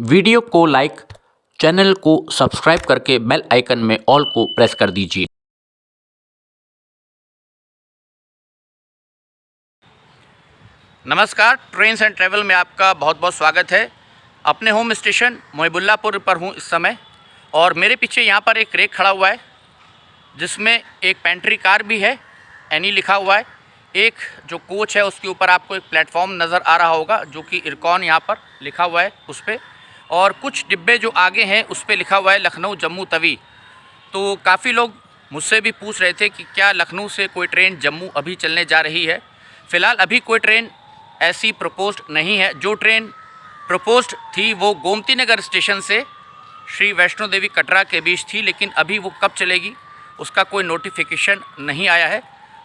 Video को like, channel को subscribe करके बेल आइकन में ऑल को प्रेस कर दीजिए। नमस्कार, ट्रेन्स एंड ट्रैवल में आपका बहुत बहुत स्वागत है। अपने होम स्टेशन मोहिबुल्लापुर पर हूँ इस समय, और मेरे पीछे यहाँ पर एक रेक खड़ा हुआ है जिसमें एक पेंट्री कार भी है, एनी लिखा हुआ है। एक जो कोच है उसके ऊपर आपको एक प्लेटफॉर्म नज़र आ रहा होगा जो कि इरकॉन यहाँ पर लिखा हुआ है उस पर, और कुछ डिब्बे जो आगे हैं उस पर लिखा हुआ है लखनऊ जम्मू तवी। तो काफ़ी लोग मुझसे भी पूछ रहे थे कि क्या लखनऊ से कोई ट्रेन जम्मू अभी चलने जा रही है। फ़िलहाल अभी कोई ट्रेन ऐसी प्रपोज्ड नहीं है। जो ट्रेन प्रपोज्ड थी वो गोमती नगर स्टेशन से श्री वैष्णो देवी कटरा के बीच थी, लेकिन अभी वो कब चलेगी उसका कोई नोटिफिकेशन नहीं आया है।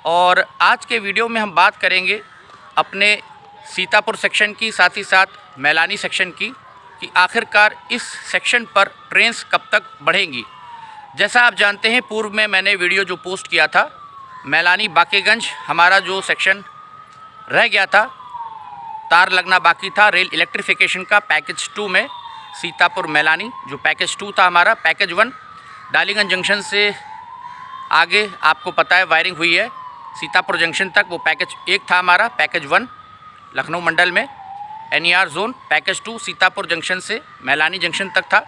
और आज के वीडियो में हम बात करेंगे अपने सीतापुर सेक्शन की, साथ ही साथ मैलानी सेक्शन की, कि आखिरकार इस सेक्शन पर ट्रेन्स कब तक बढ़ेंगी। जैसा आप जानते हैं, पूर्व में मैंने वीडियो जो पोस्ट किया था, मैलानी बाकेगंज हमारा जो सेक्शन रह गया था, तार लगना बाकी था रेल इलेक्ट्रिफिकेशन का पैकेज 2 में, सीतापुर मैलानी जो पैकेज 2 था हमारा। पैकेज 1 डालीगंज जंक्शन से आगे आपको पता है वायरिंग हुई है सीतापुर जंक्शन तक, वो पैकेज 1 था हमारा। पैकेज 1 लखनऊ मंडल में NER zone, package 2 Sitapur junction से मैलानी जंक्शन तक था।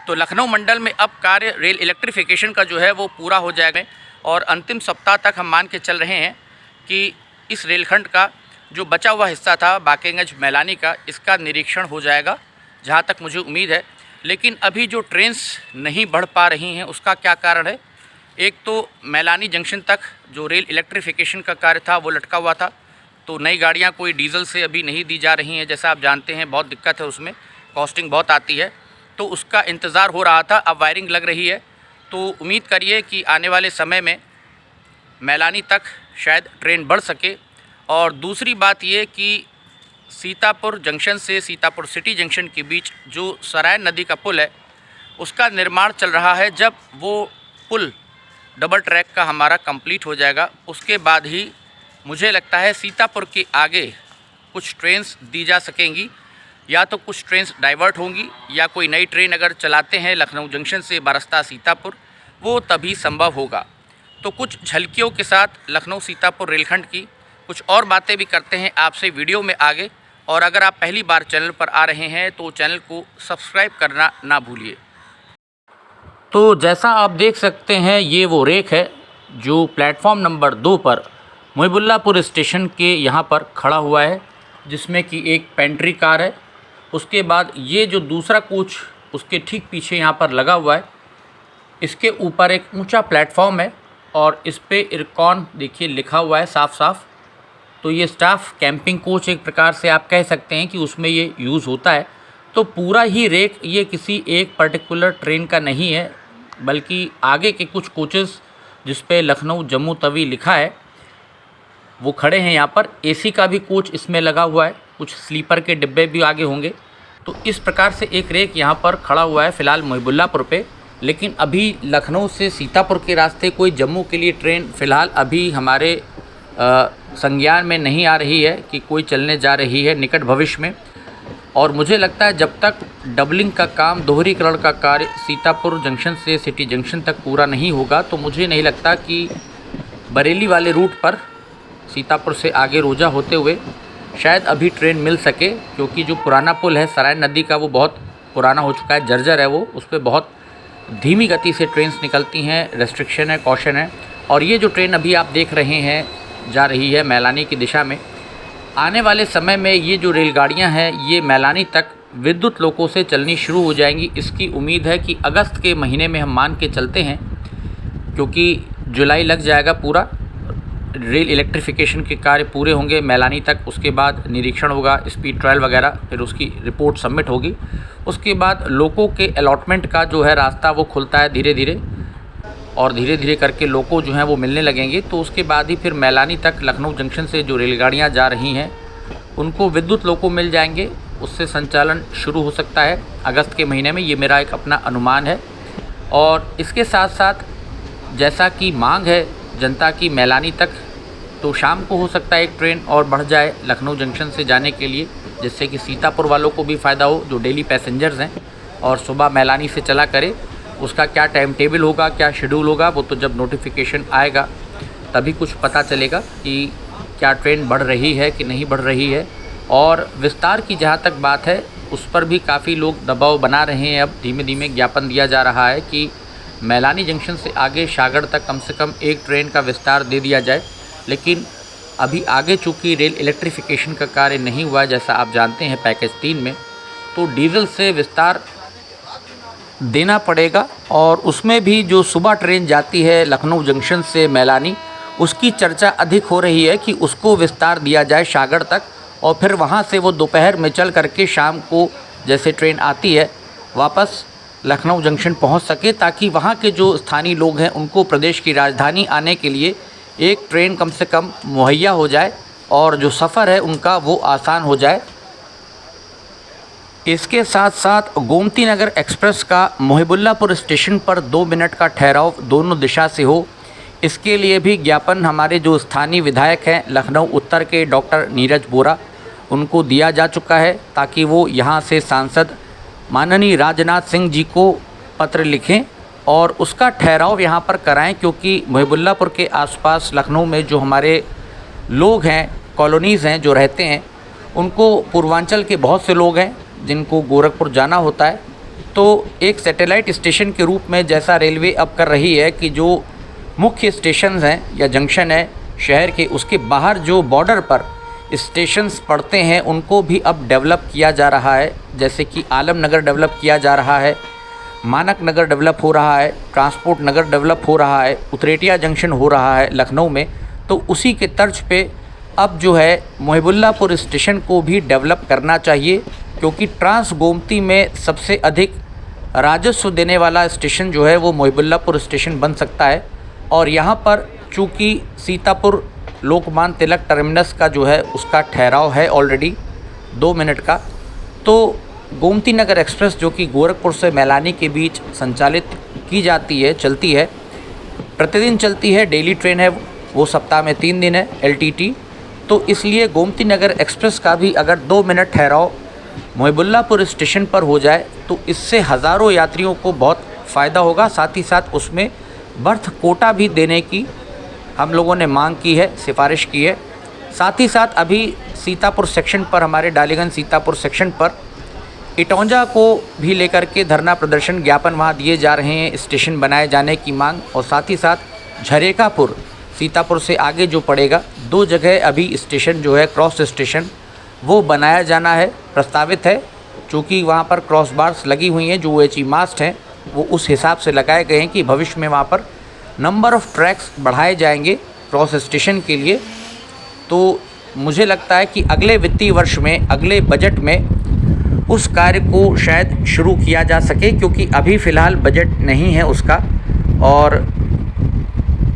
तो लखनऊ मंडल में अब कार्य रेल इलेक्ट्रिफिकेशन का जो है वो पूरा हो जाएगा, और अंतिम सप्ताह तक हम मान के चल रहे हैं कि इस रेलखंड का जो बचा हुआ हिस्सा था बाकेगंज मैलानी का, इसका निरीक्षण हो जाएगा, जहां तक मुझे उम्मीद है। लेकिन अभी जो ट्रेन्स नहीं बढ़ पा रही हैं उसका क्या कारण है? एक तो मैलानी जंक्शन तक जो रेल इलेक्ट्रिफिकेशन का कार्य था वो लटका हुआ था, तो नई गाड़ियां कोई डीजल से अभी नहीं दी जा रही हैं। जैसा आप जानते हैं बहुत दिक्कत है, उसमें कॉस्टिंग बहुत आती है, तो उसका इंतज़ार हो रहा था। अब वायरिंग लग रही है, तो उम्मीद करिए कि आने वाले समय में मैलानी तक शायद ट्रेन बढ़ सके। और दूसरी बात ये कि सीतापुर जंक्शन से सीतापुर सिटी जंक्शन के बीच जो सराय नदी का पुल है उसका निर्माण चल रहा है। जब वो पुल डबल ट्रैक का हमारा कंप्लीट हो जाएगा उसके बाद ही मुझे लगता है सीतापुर के आगे कुछ ट्रेन्स दी जा सकेंगी, या तो कुछ ट्रेन्स डाइवर्ट होंगी, या कोई नई ट्रेन अगर चलाते हैं लखनऊ जंक्शन से बरस्ता सीतापुर, वो तभी संभव होगा। तो कुछ झलकियों के साथ लखनऊ सीतापुर रेलखंड की कुछ और बातें भी करते हैं आपसे वीडियो में आगे। और अगर आप पहली बार चैनल पर आ रहे हैं तो चैनल को सब्सक्राइब करना ना भूलिए। तो जैसा आप देख सकते हैं, ये वो रेक है जो प्लेटफॉर्म नंबर 2 पर मोहिबुल्लापुर स्टेशन के यहाँ पर खड़ा हुआ है, जिसमें कि एक पेंट्री कार है। उसके बाद ये जो दूसरा कोच उसके ठीक पीछे यहाँ पर लगा हुआ है, इसके ऊपर एक ऊंचा प्लेटफॉर्म है और इस पे इरकॉन देखिए लिखा हुआ है साफ साफ। तो ये स्टाफ कैंपिंग कोच एक प्रकार से आप कह सकते हैं कि उसमें ये यूज़ होता है। तो पूरा ही रेक ये किसी एक पर्टिकुलर ट्रेन का नहीं है, बल्कि आगे के कुछ कोचेस जिस पे लखनऊ जम्मू तवी लिखा है वो खड़े हैं यहाँ पर। AC का भी कोच इसमें लगा हुआ है, कुछ स्लीपर के डिब्बे भी आगे होंगे। तो इस प्रकार से एक रेक यहाँ पर खड़ा हुआ है फ़िलहाल मोहिबुल्लापुर पे। लेकिन अभी लखनऊ से सीतापुर के रास्ते कोई जम्मू के लिए ट्रेन फ़िलहाल अभी हमारे संज्ञान में नहीं आ रही है कि कोई चलने जा रही है निकट भविष्य में। और मुझे लगता है जब तक डबलिंग का काम, दोहरीकरण का कार्य सीतापुर जंक्शन से सिटी जंक्शन तक पूरा नहीं होगा, तो मुझे नहीं लगता कि बरेली वाले रूट पर सीतापुर से आगे रोजा होते हुए शायद अभी ट्रेन मिल सके। क्योंकि जो पुराना पुल है सराय नदी का वो बहुत पुराना हो चुका है, जर्जर है वो, उस पर बहुत धीमी गति से ट्रेन्स निकलती हैं, रेस्ट्रिक्शन है, कॉशन है। और ये जो ट्रेन अभी आप देख रहे हैं जा रही है मैलानी की दिशा में, आने वाले समय में ये जो रेलगाड़ियां हैं ये मैलानी तक विद्युत लोकों से चलनी शुरू हो जाएंगी। इसकी उम्मीद है कि अगस्त के महीने में हम मान के चलते हैं, क्योंकि जुलाई लग जाएगा पूरा, रेल इलेक्ट्रिफिकेशन के कार्य पूरे होंगे मैलानी तक। उसके बाद निरीक्षण होगा, स्पीड ट्रायल वगैरह, फिर उसकी रिपोर्ट सबमिट होगी। उसके बाद लोगों के अलॉटमेंट का जो है रास्ता वो खुलता है धीरे धीरे, और धीरे धीरे करके लोगों जो हैं वो मिलने लगेंगे। तो उसके बाद ही फिर मैलानी तक लखनऊ जंक्शन से जो रेलगाड़ियाँ जा रही हैं उनको विद्युत लोको मिल जाएंगे, उससे संचालन शुरू हो सकता है अगस्त के महीने में। ये मेरा एक अपना अनुमान है। और इसके साथ साथ जैसा कि मांग है जनता की मैलानी तक तो शाम को हो सकता है एक ट्रेन और बढ़ जाए लखनऊ जंक्शन से जाने के लिए, जिससे कि सीतापुर वालों को भी फ़ायदा हो जो डेली पैसेंजर्स हैं, और सुबह मैलानी से चला करे। उसका क्या टाइम टेबल होगा, क्या शेड्यूल होगा, वो तो जब नोटिफिकेशन आएगा तभी कुछ पता चलेगा कि क्या ट्रेन बढ़ रही है कि नहीं बढ़ रही है। और विस्तार की जहाँ तक बात है उस पर भी काफ़ी लोग दबाव बना रहे हैं। अब धीमे धीमे ज्ञापन दिया जा रहा है कि मैलानी जंक्शन से आगे शागड़ तक कम से कम एक ट्रेन का विस्तार दे दिया जाए। लेकिन अभी आगे चूँकि रेल इलेक्ट्रिफिकेशन का कार्य नहीं हुआ है, जैसा आप जानते हैं पैकेज 3 में, तो डीजल से विस्तार देना पड़ेगा। और उसमें भी जो सुबह ट्रेन जाती है लखनऊ जंक्शन से मैलानी, उसकी चर्चा अधिक हो रही है कि उसको विस्तार दिया जाए शागड़ तक, और फिर वहाँ से वो दोपहर में चल करके शाम को जैसे ट्रेन आती है वापस लखनऊ जंक्शन पहुँच सके, ताकि वहाँ के जो स्थानीय लोग हैं उनको प्रदेश की राजधानी आने के लिए एक ट्रेन कम से कम मुहैया हो जाए और जो सफ़र है उनका वो आसान हो जाए। इसके साथ साथ गोमती नगर एक्सप्रेस का मोहिबुल्लापुर स्टेशन पर 2 मिनट का ठहराव दोनों दिशा से हो, इसके लिए भी ज्ञापन हमारे जो स्थानीय विधायक हैं लखनऊ उत्तर के डॉक्टर नीरज बोरा, उनको दिया जा चुका है, ताकि वो यहाँ से सांसद माननीय राजनाथ सिंह जी को पत्र लिखें और उसका ठहराव यहाँ पर कराएं। क्योंकि मोहिबुल्लापुर के आसपास लखनऊ में जो हमारे लोग हैं, कॉलोनीज़ हैं जो रहते हैं, उनको पूर्वांचल के बहुत से लोग हैं जिनको गोरखपुर जाना होता है। तो एक सैटेलाइट स्टेशन के रूप में जैसा रेलवे अब कर रही है कि जो मुख्य स्टेशंस हैं या जंक्शन है शहर के, उसके बाहर जो बॉर्डर पर स्टेशंस पड़ते हैं उनको भी अब डेवलप किया जा रहा है। जैसे कि आलम नगर डेवलप किया जा रहा है, मानक नगर डेवलप हो रहा है, ट्रांसपोर्ट नगर डेवलप हो रहा है, उतरेटिया जंक्शन हो रहा है लखनऊ में। तो उसी के तर्ज पे अब जो है मोहिबुल्लापुर स्टेशन को भी डेवलप करना चाहिए, क्योंकि ट्रांस गोमती में सबसे अधिक राजस्व देने वाला स्टेशन जो है वो मोहिबुल्लापुर स्टेशन बन सकता है। और यहाँ पर चूँकि सीतापुर लोकमान्य तिलक टर्मिनस का जो है उसका ठहराव है ऑलरेडी 2 मिनट का, तो गोमती नगर एक्सप्रेस जो कि गोरखपुर से मैलानी के बीच संचालित की जाती है, चलती है, प्रतिदिन चलती है, डेली ट्रेन है वो, सप्ताह में 3 दिन है LTT। तो इसलिए गोमती नगर एक्सप्रेस का भी अगर 2 मिनट ठहराव मोहिबुल्लापुर स्टेशन पर हो जाए तो इससे हज़ारों यात्रियों को बहुत फ़ायदा होगा। साथ ही साथ उसमें बर्थ कोटा भी देने की हम लोगों ने मांग की है, सिफारिश की है। साथ ही साथ अभी सीतापुर सेक्शन पर, हमारे डालीगंज सीतापुर सेक्शन पर इटौंजा को भी लेकर के धरना प्रदर्शन ज्ञापन वहाँ दिए जा रहे हैं, स्टेशन बनाए जाने की मांग। और साथ ही साथ झरेकापुर सीतापुर से आगे जो पड़ेगा, 2 जगह अभी स्टेशन जो है क्रॉस स्टेशन वो बनाया जाना है, प्रस्तावित है। चूँकि वहाँ पर क्रॉस बार्स लगी हुई हैं, जो OHE मास्ट हैं वो उस हिसाब से लगाए गए हैं कि भविष्य में वहाँ पर नंबर ऑफ़ ट्रैक्स बढ़ाए जाएंगे क्रॉस स्टेशन के लिए। तो मुझे लगता है कि अगले वित्तीय वर्ष में, अगले बजट में उस कार्य को शायद शुरू किया जा सके, क्योंकि अभी फ़िलहाल बजट नहीं है उसका। और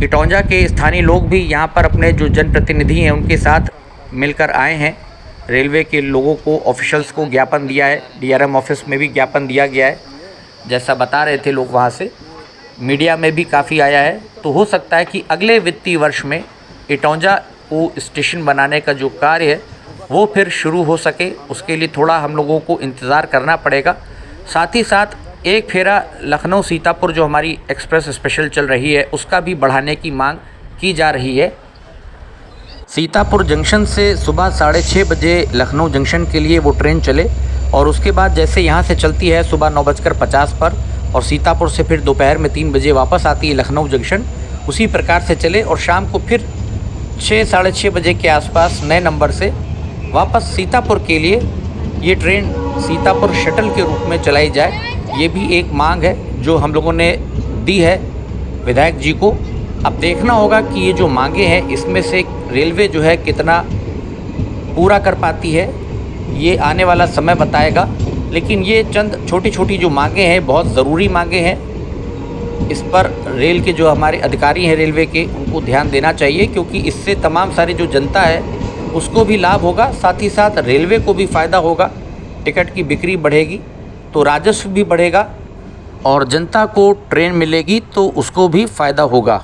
इटौंजा के स्थानीय लोग भी यहाँ पर अपने जो जनप्रतिनिधि हैं उनके साथ मिलकर आए हैं। रेलवे के लोगों को, ऑफिशियल्स को ज्ञापन दिया है, DRM ऑफिस में भी ज्ञापन दिया गया है, जैसा बता रहे थे लोग, वहाँ से मीडिया में भी काफ़ी आया है। तो हो सकता है कि अगले वित्तीय वर्ष में इटौंजा को स्टेशन बनाने का जो कार्य है वो फिर शुरू हो सके। उसके लिए थोड़ा हम लोगों को इंतज़ार करना पड़ेगा। साथ ही साथ एक फेरा लखनऊ सीतापुर जो हमारी एक्सप्रेस स्पेशल चल रही है उसका भी बढ़ाने की मांग की जा रही है। सीतापुर जंक्शन से सुबह 6:30 बजे लखनऊ जंक्शन के लिए वो ट्रेन चले, और उसके बाद जैसे यहाँ से चलती है सुबह 9:50 पर, और सीतापुर से फिर दोपहर में 3 बजे वापस आती है लखनऊ जंक्शन, उसी प्रकार से चले। और शाम को फिर 6, 6:30 बजे के आसपास नए नंबर से वापस सीतापुर के लिए ये ट्रेन सीतापुर शटल के रूप में चलाई जाए। ये भी एक मांग है जो हम लोगों ने दी है विधायक जी को। अब देखना होगा कि ये जो मांगे हैं इसमें से रेलवे जो है कितना पूरा कर पाती है, ये आने वाला समय बताएगा। लेकिन ये चंद छोटी छोटी जो मांगे हैं बहुत ज़रूरी मांगे हैं। इस पर रेल के जो हमारे अधिकारी हैं रेलवे के, उनको ध्यान देना चाहिए, क्योंकि इससे तमाम सारी जो जनता है उसको भी लाभ होगा, साथ ही साथ रेलवे को भी फ़ायदा होगा। टिकट की बिक्री बढ़ेगी तो राजस्व भी बढ़ेगा, और जनता को ट्रेन मिलेगी तो उसको भी फ़ायदा होगा।